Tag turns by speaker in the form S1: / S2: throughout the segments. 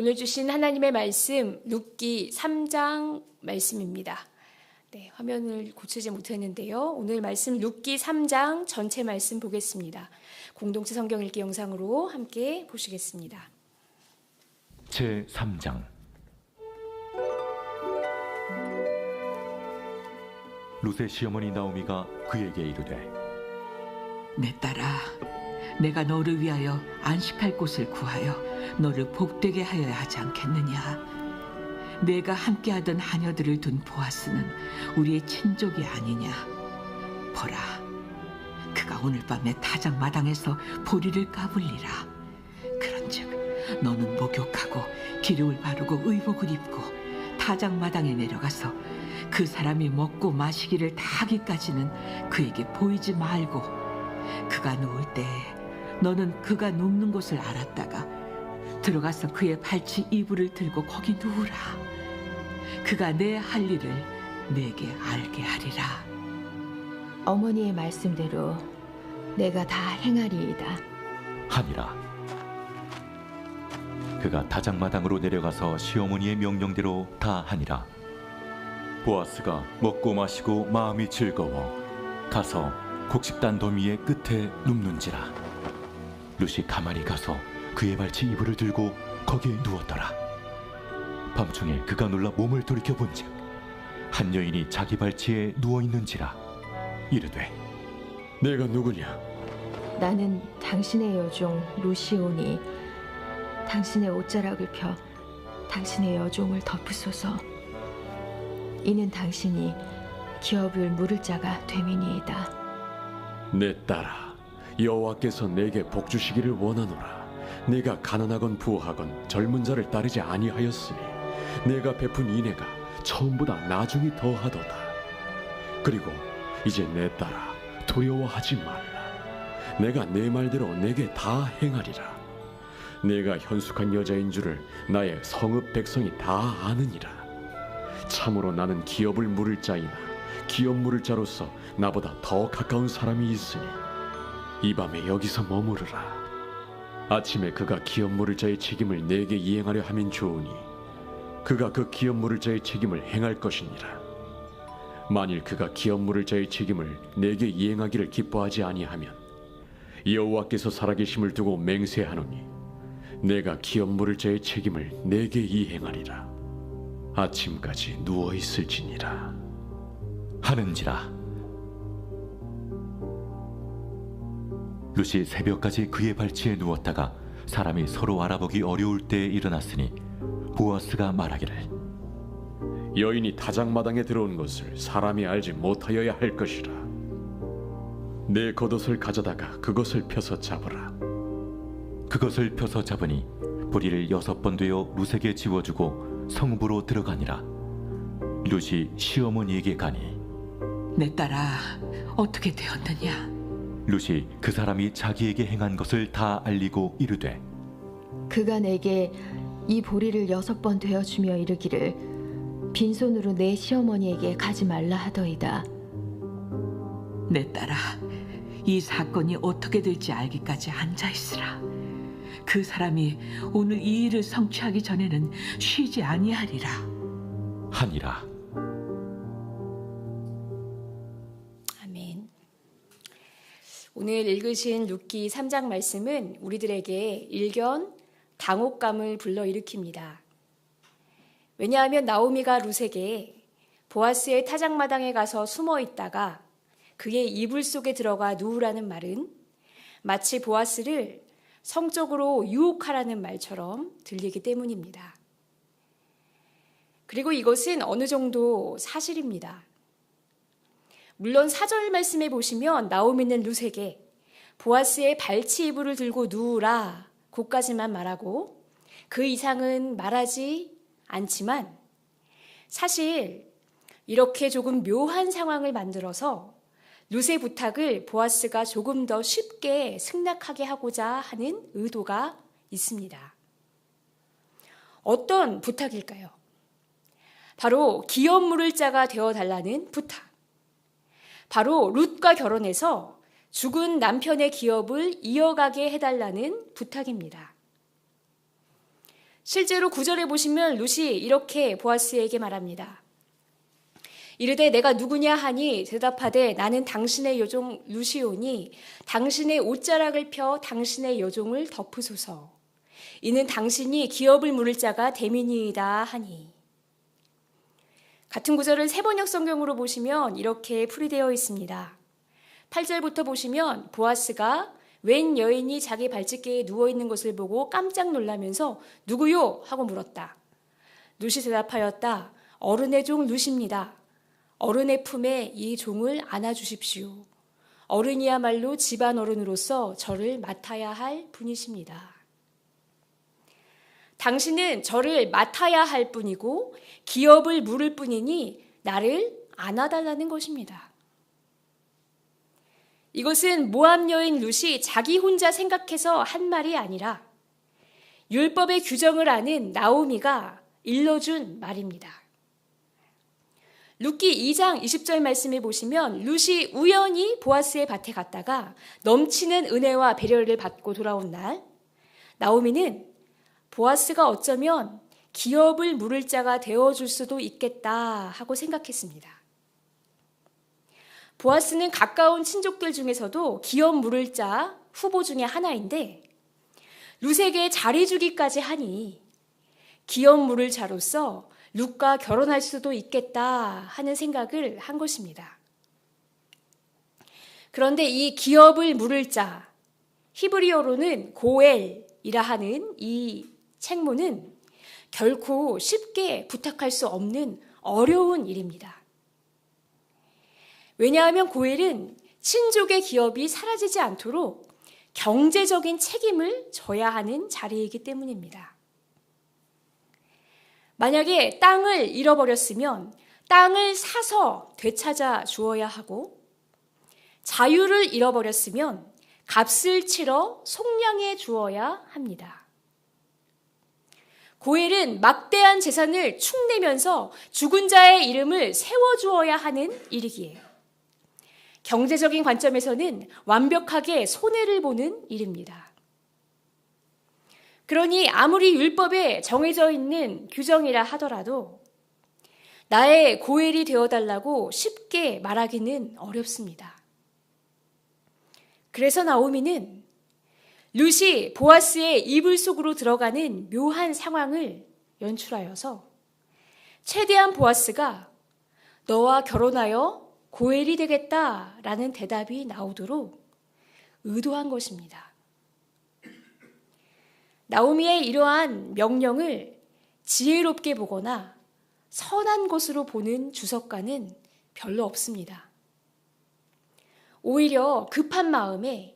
S1: 오늘 주신 하나님의 말씀 룻기 3장 말씀입니다. 네, 화면을 고치지 못했는데요. 오늘 말씀 룻기 3장 전체 말씀 보겠습니다. 공동체 성경 읽기 영상으로 함께 보시겠습니다.
S2: 제 3장. 룻의 시어머니 나오미가 그에게 이르되,
S3: 내 딸아, 내가 너를 위하여 안식할 곳을 구하여 너를 복되게 하여야 하지 않겠느냐? 내가 함께하던 하녀들을 둔 보아스는 우리의 친족이 아니냐? 보라, 그가 오늘 밤에 타작 마당에서 보리를 까불리라. 그런즉 너는 목욕하고 기름을 바르고 의복을 입고 타작 마당에 내려가서 그 사람이 먹고 마시기를 다 하기까지는 그에게 보이지 말고, 그가 누울 때 너는 그가 눕는 곳을 알았다가 들어가서 그의 발치 이불을 들고 거기 누우라. 그가 내 할 일을 내게 알게 하리라.
S4: 어머니의 말씀대로 내가 다 행하리이다
S2: 하니라. 그가 다장마당으로 내려가서 시어머니의 명령대로 다 하니라. 보아스가 먹고 마시고 마음이 즐거워 가서 곡식단 더미의 끝에 눕는지라. 룻이 가만히 가서 그의 발치 이불을 들고 거기에 누웠더라. 밤중에 그가 놀라 몸을 돌이켜 본즉 한 여인이 자기 발치에 누워 있는지라. 이르되,
S5: 내가 누구냐?
S4: 나는 당신의 여종 루시오니 당신의 옷자락을 펴 당신의 여종을 덮으소서. 이는 당신이 기업을 물을 자가 됨이니이다.
S5: 내 딸아, 여호와께서 내게 복 주시기를 원하노라. 내가 가난하건 부하건 젊은 자를 따르지 아니하였으니 내가 베푼 인애가 처음보다 나중이 더하도다. 그리고 이제 내 딸아, 두려워하지 말라. 내가 내 말대로 내게 다 행하리라. 내가 현숙한 여자인 줄을 나의 성읍 백성이 다 아느니라. 참으로 나는 기업을 물을 자이나 기업 물을 자로서 나보다 더 가까운 사람이 있으니 이 밤에 여기서 머무르라. 아침에 그가 기업 물을 자의 책임을 내게 이행하려 하면 좋으니 그가 그 기업 물을 자의 책임을 행할 것이니라. 만일 그가 기업 물을 자의 책임을 내게 이행하기를 기뻐하지 아니하면 여호와께서 살아계심을 두고 맹세하노니 내가 기업 물을 자의 책임을 내게 이행하리라. 아침까지 누워 있을지니라
S2: 하는지라. 룻이 새벽까지 그의 발치에 누웠다가 사람이 서로 알아보기 어려울 때에 일어났으니 보아스가 말하기를,
S5: 여인이 타작마당에 들어온 것을 사람이 알지 못하여야 할 것이라. 내 겉옷을 가져다가 그것을 펴서 잡으라.
S2: 그것을 펴서 잡으니 보리를 6번 되어 룻에게 지워주고 성읍으로 들어가니라. 룻이 시어머니에게 가니,
S3: 내 딸아, 어떻게 되었느냐?
S2: 룻이 그 사람이 자기에게 행한 것을 다 알리고 이르되,
S4: 그가 내게 이 보리를 6번 되어주며 이르기를 빈손으로 내 시어머니에게 가지 말라 하더이다.
S3: 내 딸아, 이 사건이 어떻게 될지 알기까지 앉아있으라. 그 사람이 오늘 이 일을 성취하기 전에는 쉬지 아니하리라.
S2: 하니라.
S1: 아멘. 오늘 읽으신 룻기 3장 말씀은 우리들에게 일견 당혹감을 불러일으킵니다. 왜냐하면 나오미가 룻에게 보아스의 타작마당에 가서 숨어 있다가 그의 이불 속에 들어가 누우라는 말은 마치 보아스를 성적으로 유혹하라는 말처럼 들리기 때문입니다. 그리고 이것은 어느 정도 사실입니다. 물론 4절 말씀에 보시면 나오미는 룻에게 보아스의 발치 이불을 들고 누우라 고까지만 말하고 그 이상은 말하지 않지만, 사실 이렇게 조금 묘한 상황을 만들어서 룻의 부탁을 보아스가 조금 더 쉽게 승낙하게 하고자 하는 의도가 있습니다. 어떤 부탁일까요? 바로 기업 물을 자가 되어달라는 부탁. 바로 룻과 결혼해서 죽은 남편의 기업을 이어가게 해달라는 부탁입니다. 실제로 9절에 보시면 룻이 이렇게 보아스에게 말합니다. 이르되 내가 누구냐 하니 대답하되 나는 당신의 여종 룻이오니 당신의 옷자락을 펴 당신의 여종을 덮으소서. 이는 당신이 기업을 물을 자가 됨이니이다 하니. 같은 구절을 세번역 성경으로 보시면 이렇게 풀이되어 있습니다. 8절부터 보시면 보아스가 웬 여인이 자기 발집개에 누워있는 것을 보고 깜짝 놀라면서 누구요? 하고 물었다. 룻이 대답하였다. 어른의 종 룻입니다. 어른의 품에 이 종을 안아주십시오. 어른이야말로 집안 어른으로서 저를 맡아야 할 분이십니다. 당신은 저를 맡아야 할 뿐이고 기업을 물을 뿐이니 나를 안아달라는 것입니다. 이것은 모압 여인 룻이 자기 혼자 생각해서 한 말이 아니라 율법의 규정을 아는 나오미가 일러준 말입니다. 룻기 2장 20절 말씀에 보시면 룻이 우연히 보아스의 밭에 갔다가 넘치는 은혜와 배려를 받고 돌아온 날, 나오미는 보아스가 어쩌면 기업을 물을 자가 되어줄 수도 있겠다 하고 생각했습니다. 보아스는 가까운 친족들 중에서도 기업 물을 자 후보 중에 하나인데 룻에게 자리 주기까지 하니 기업 물을 자로서 룻과 결혼할 수도 있겠다 하는 생각을 한 것입니다. 그런데 이 기업을 물을 자, 히브리어로는 고엘이라 하는 이 책무는 결코 쉽게 부탁할 수 없는 어려운 일입니다. 왜냐하면 고엘은 친족의 기업이 사라지지 않도록 경제적인 책임을 져야 하는 자리이기 때문입니다. 만약에 땅을 잃어버렸으면 땅을 사서 되찾아 주어야 하고 자유를 잃어버렸으면 값을 치러 속량해 주어야 합니다. 고엘은 막대한 재산을 축내면서 죽은 자의 이름을 세워주어야 하는 일이기에 경제적인 관점에서는 완벽하게 손해를 보는 일입니다. 그러니 아무리 율법에 정해져 있는 규정이라 하더라도 나의 고엘이 되어달라고 쉽게 말하기는 어렵습니다. 그래서 나오미는 룻이 보아스의 이불 속으로 들어가는 묘한 상황을 연출하여서 최대한 보아스가 너와 결혼하여 고엘이 되겠다라는 대답이 나오도록 의도한 것입니다. 나오미의 이러한 명령을 지혜롭게 보거나 선한 것으로 보는 주석가는 별로 없습니다. 오히려 급한 마음에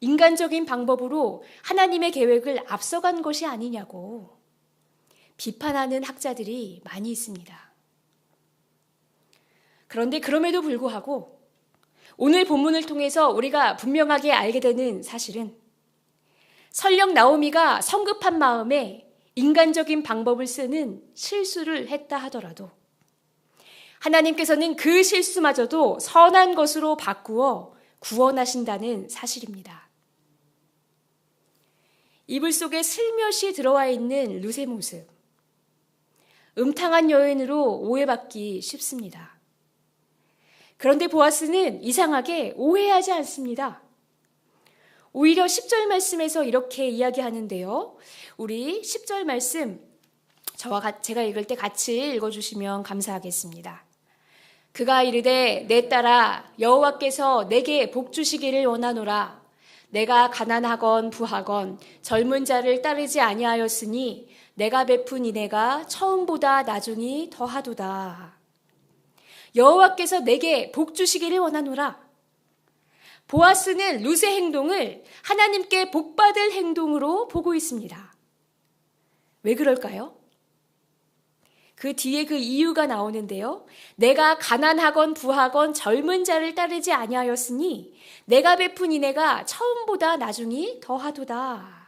S1: 인간적인 방법으로 하나님의 계획을 앞서간 것이 아니냐고 비판하는 학자들이 많이 있습니다. 그런데 그럼에도 불구하고 오늘 본문을 통해서 우리가 분명하게 알게 되는 사실은 설령 나오미가 성급한 마음에 인간적인 방법을 쓰는 실수를 했다 하더라도 하나님께서는 그 실수마저도 선한 것으로 바꾸어 구원하신다는 사실입니다. 이불 속에 슬며시 들어와 있는 룻의 모습, 음탕한 여인으로 오해받기 쉽습니다. 그런데 보아스는 이상하게 오해하지 않습니다. 오히려 10절 말씀에서 이렇게 이야기하는데요. 우리 10절 말씀 제가 읽을 때 같이 읽어주시면 감사하겠습니다. 그가 이르되 내 딸아 여호와께서 내게 복 주시기를 원하노라. 내가 가난하건 부하건 젊은 자를 따르지 아니하였으니 내가 베푼 인애가 처음보다 나중이 더하도다. 여호와께서 내게 복 주시기를 원하노라. 보아스는 룻의 행동을 하나님께 복받을 행동으로 보고 있습니다. 왜 그럴까요? 그 뒤에 그 이유가 나오는데요. 내가 가난하건 부하건 젊은 자를 따르지 아니하였으니 내가 베푼 인애가 처음보다 나중이 더하도다.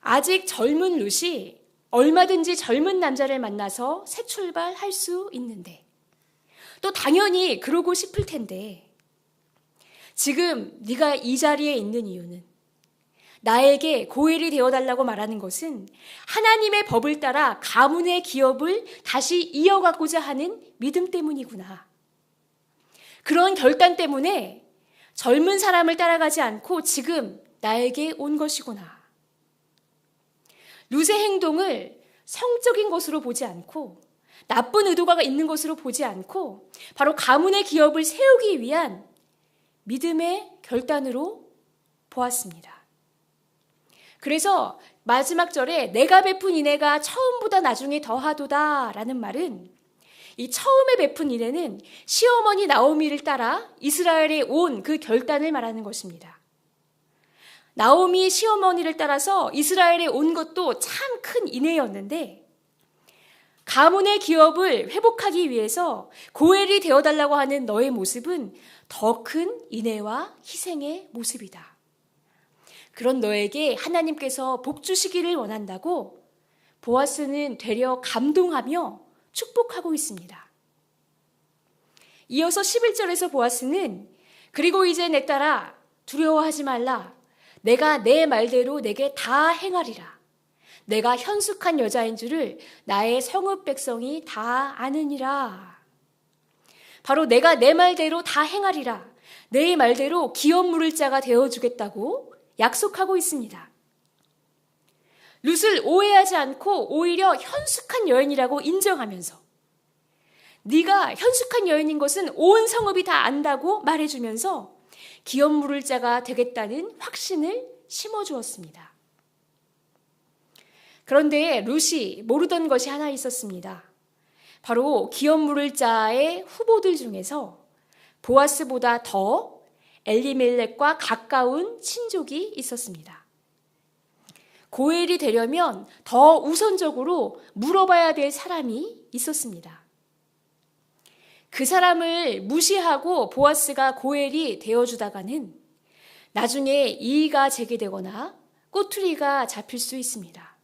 S1: 아직 젊은 룻이 얼마든지 젊은 남자를 만나서 새 출발할 수 있는데 또 당연히 그러고 싶을 텐데 지금 네가 이 자리에 있는 이유는 나에게 고엘이 되어달라고 말하는 것은 하나님의 법을 따라 가문의 기업을 다시 이어가고자 하는 믿음 때문이구나. 그런 결단 때문에 젊은 사람을 따라가지 않고 지금 나에게 온 것이구나. 룻의 행동을 성적인 것으로 보지 않고 나쁜 의도가 있는 것으로 보지 않고 바로 가문의 기업을 세우기 위한 믿음의 결단으로 보았습니다. 그래서 마지막 절에 내가 베푼 인애가 처음보다 나중에 더하도다 라는 말은 이 처음에 베푼 인애는 시어머니 나오미를 따라 이스라엘에 온 그 결단을 말하는 것입니다. 나오미 시어머니를 따라서 이스라엘에 온 것도 참 큰 인애였는데 가문의 기업을 회복하기 위해서 고엘이 되어달라고 하는 너의 모습은 더 큰 인애와 희생의 모습이다. 그런 너에게 하나님께서 복 주시기를 원한다고 보아스는 되려 감동하며 축복하고 있습니다. 이어서 11절에서 보아스는 그리고 이제 내 딸아 두려워하지 말라. 내가 내 말대로 내게 다 행하리라. 내가 현숙한 여자인 줄을 나의 성읍 백성이 다 아느니라. 바로 내가 내 말대로 다 행하리라. 내 말대로 기업 물을 자가 되어주겠다고 약속하고 있습니다. 룻을 오해하지 않고 오히려 현숙한 여인이라고 인정하면서 네가 현숙한 여인인 것은 온 성읍이 다 안다고 말해주면서 기업 물을 자가 되겠다는 확신을 심어주었습니다. 그런데 룻이 모르던 것이 하나 있었습니다. 바로 기업 물을 자의 후보들 중에서 보아스보다 더 엘리멜렉과 가까운 친족이 있었습니다. 고엘이 되려면 더 우선적으로 물어봐야 될 사람이 있었습니다. 그 사람을 무시하고 보아스가 고엘이 되어주다가는 나중에 이의가 제기되거나 꼬투리가 잡힐 수 있습니다.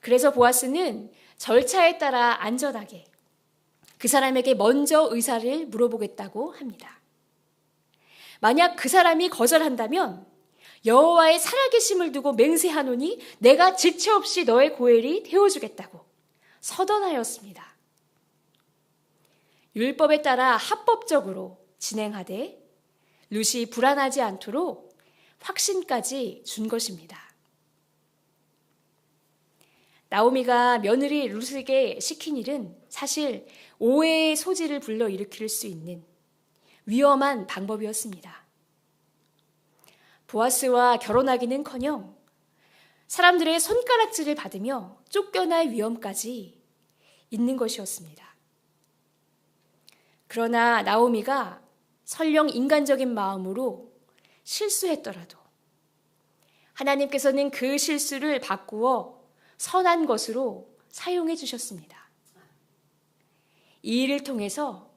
S1: 그래서 보아스는 절차에 따라 안전하게 그 사람에게 먼저 의사를 물어보겠다고 합니다. 만약 그 사람이 거절한다면 여호와의 살아계심을 두고 맹세하노니 내가 지체 없이 너의 고엘이 되어주겠다고 서던하였습니다. 율법에 따라 합법적으로 진행하되 룻이 불안하지 않도록 확신까지 준 것입니다. 나오미가 며느리 룻에게 시킨 일은 사실 오해의 소지를 불러일으킬 수 있는 위험한 방법이었습니다. 보아스와 결혼하기는커녕 사람들의 손가락질을 받으며 쫓겨날 위험까지 있는 것이었습니다. 그러나 나오미가 설령 인간적인 마음으로 실수했더라도 하나님께서는 그 실수를 바꾸어 선한 것으로 사용해 주셨습니다. 이 일을 통해서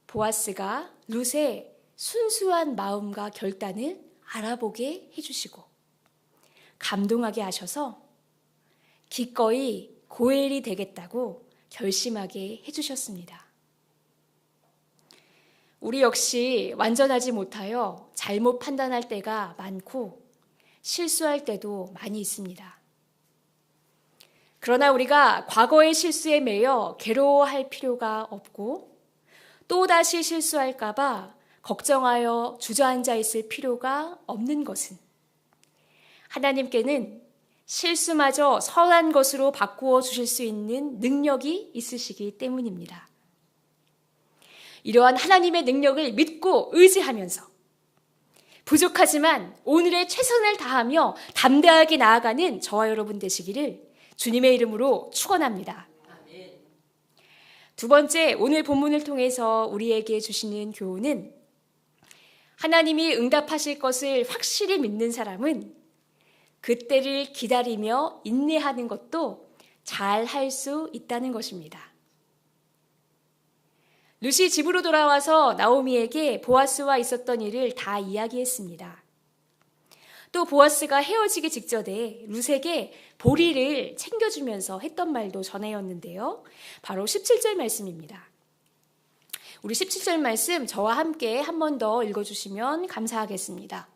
S1: 보아스가 룻의 순수한 마음과 결단을 알아보게 해주시고 감동하게 하셔서 기꺼이 고엘이 되겠다고 결심하게 해주셨습니다. 우리 역시 완전하지 못하여 잘못 판단할 때가 많고 실수할 때도 많이 있습니다. 그러나 우리가 과거의 실수에 매여 괴로워할 필요가 없고 또다시 실수할까 봐 걱정하여 주저앉아 있을 필요가 없는 것은 하나님께는 실수마저 선한 것으로 바꾸어 주실 수 있는 능력이 있으시기 때문입니다. 이러한 하나님의 능력을 믿고 의지하면서 부족하지만 오늘의 최선을 다하며 담대하게 나아가는 저와 여러분 되시기를 주님의 이름으로 축원합니다. 두 번째, 오늘 본문을 통해서 우리에게 주시는 교훈은 하나님이 응답하실 것을 확실히 믿는 사람은 그때를 기다리며 인내하는 것도 잘 할 수 있다는 것입니다. 룻이 집으로 돌아와서 나오미에게 보아스와 있었던 일을 다 이야기했습니다. 또 보아스가 헤어지기 직전에 룻에게 보리를 챙겨주면서 했던 말도 전해였는데요. 바로 17절 말씀입니다. 우리 17절 말씀 저와 함께 한 번 더 읽어주시면 감사하겠습니다.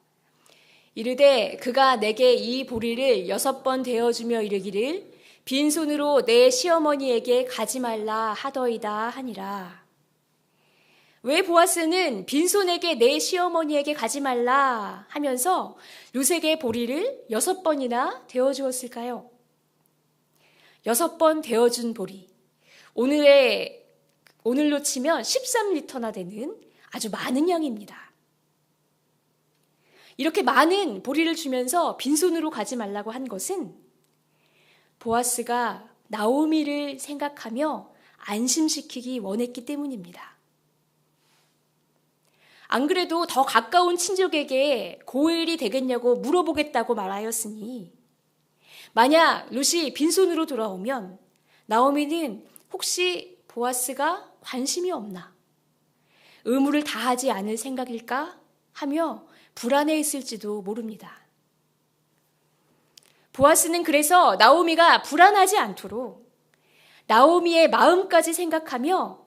S1: 이르되 그가 내게 이 보리를 6번 되어주며 이르기를 빈손으로 내 시어머니에게 가지 말라 하더이다 하니라. 왜 보아스는 빈손에게 내 시어머니에게 가지 말라 하면서 룻에게 보리를 6번이나 되어주었을까요? 6번 되어준 보리. 오늘로 치면 13리터나 되는 아주 많은 양입니다. 이렇게 많은 보리를 주면서 빈손으로 가지 말라고 한 것은 보아스가 나오미를 생각하며 안심시키기 원했기 때문입니다. 안 그래도 더 가까운 친족에게 고일이 되겠냐고 물어보겠다고 말하였으니 만약 룻이 빈손으로 돌아오면 나오미는 혹시 보아스가 관심이 없나? 의무를 다하지 않을 생각일까? 하며 불안해했을지도 모릅니다. 보아스는 그래서 나오미가 불안하지 않도록 나오미의 마음까지 생각하며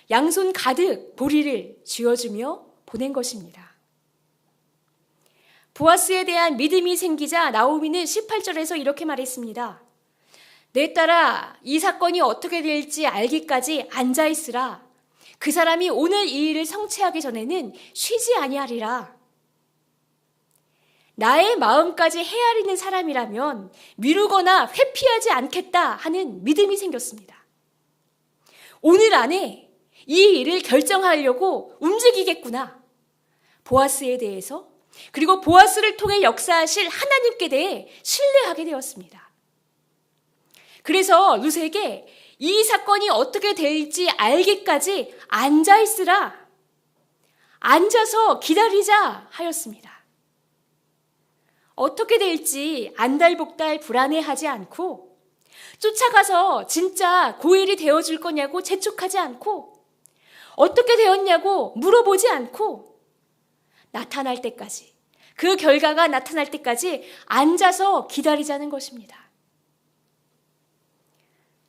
S1: 양손 가득 보리를 쥐어주며 보낸 것입니다. 보아스에 대한 믿음이 생기자 나오미는 18절에서 이렇게 말했습니다. 내 딸아, 이 사건이 어떻게 될지 알기까지 앉아있으라. 그 사람이 오늘 이 일을 성취하기 전에는 쉬지 아니하리라. 나의 마음까지 헤아리는 사람이라면 미루거나 회피하지 않겠다 하는 믿음이 생겼습니다. 오늘 안에 이 일을 결정하려고 움직이겠구나. 보아스에 대해서 그리고 보아스를 통해 역사하실 하나님께 대해 신뢰하게 되었습니다. 그래서 룻에게 이 사건이 어떻게 될지 알기까지 앉아있으라. 앉아서 기다리자 하였습니다. 어떻게 될지 안달복달 불안해하지 않고 쫓아가서 진짜 고일이 되어줄 거냐고 재촉하지 않고 어떻게 되었냐고 물어보지 않고 나타날 때까지 그 결과가 나타날 때까지 앉아서 기다리자는 것입니다.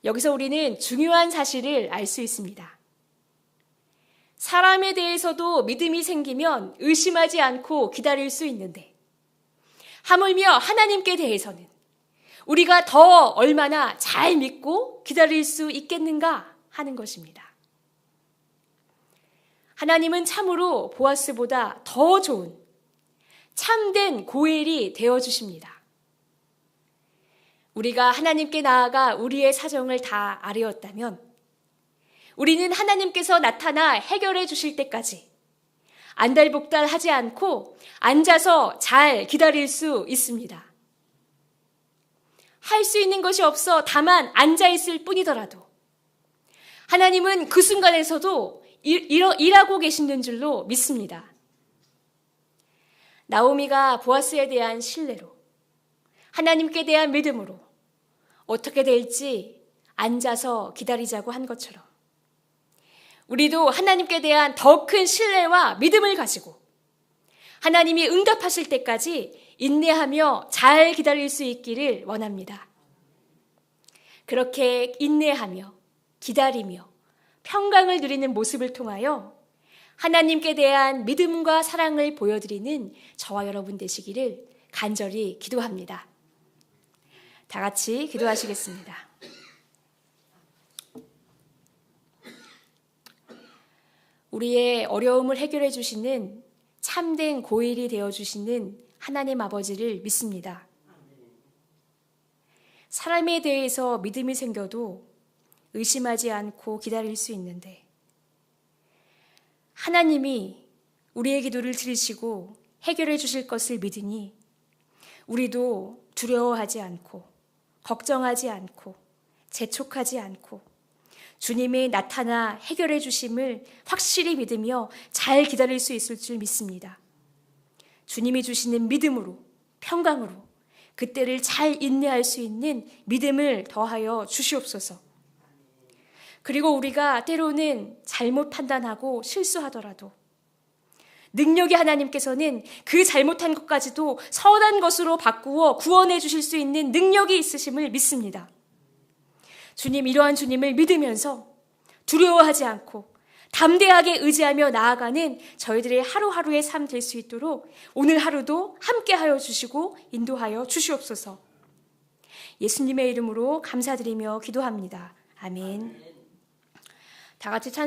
S1: 여기서 우리는 중요한 사실을 알 수 있습니다. 사람에 대해서도 믿음이 생기면 의심하지 않고 기다릴 수 있는데 하물며 하나님께 대해서는 우리가 더 얼마나 잘 믿고 기다릴 수 있겠는가 하는 것입니다. 하나님은 참으로 보아스보다 더 좋은 참된 고엘이 되어주십니다. 우리가 하나님께 나아가 우리의 사정을 다 아뢰었다면 우리는 하나님께서 나타나 해결해 주실 때까지 안달복달하지 않고 앉아서 잘 기다릴 수 있습니다. 할 수 있는 것이 없어 다만 앉아있을 뿐이더라도 하나님은 그 순간에서도 일하고 계시는 줄로 믿습니다. 나오미가 보아스에 대한 신뢰로 하나님께 대한 믿음으로 어떻게 될지 앉아서 기다리자고 한 것처럼 우리도 하나님께 대한 더 큰 신뢰와 믿음을 가지고 하나님이 응답하실 때까지 인내하며 잘 기다릴 수 있기를 원합니다. 그렇게 인내하며 기다리며 평강을 누리는 모습을 통하여 하나님께 대한 믿음과 사랑을 보여드리는 저와 여러분 되시기를 간절히 기도합니다. 다 같이 기도하시겠습니다. 우리의 어려움을 해결해 주시는 참된 고일이 되어 주시는 하나님 아버지를 믿습니다. 사람에 대해서 믿음이 생겨도 의심하지 않고 기다릴 수 있는데 하나님이 우리의 기도를 들으시고 해결해 주실 것을 믿으니 우리도 두려워하지 않고 걱정하지 않고 재촉하지 않고 주님이 나타나 해결해 주심을 확실히 믿으며 잘 기다릴 수 있을 줄 믿습니다. 주님이 주시는 믿음으로 평강으로 그때를 잘 인내할 수 있는 믿음을 더하여 주시옵소서. 그리고 우리가 때로는 잘못 판단하고 실수하더라도 능력의 하나님께서는 그 잘못한 것까지도 선한 것으로 바꾸어 구원해 주실 수 있는 능력이 있으심을 믿습니다. 주님, 이러한 주님을 믿으면서 두려워하지 않고 담대하게 의지하며 나아가는 저희들의 하루하루의 삶 될 수 있도록 오늘 하루도 함께하여 주시고 인도하여 주시옵소서. 예수님의 이름으로 감사드리며 기도합니다. 아멘. 다 같이 찬송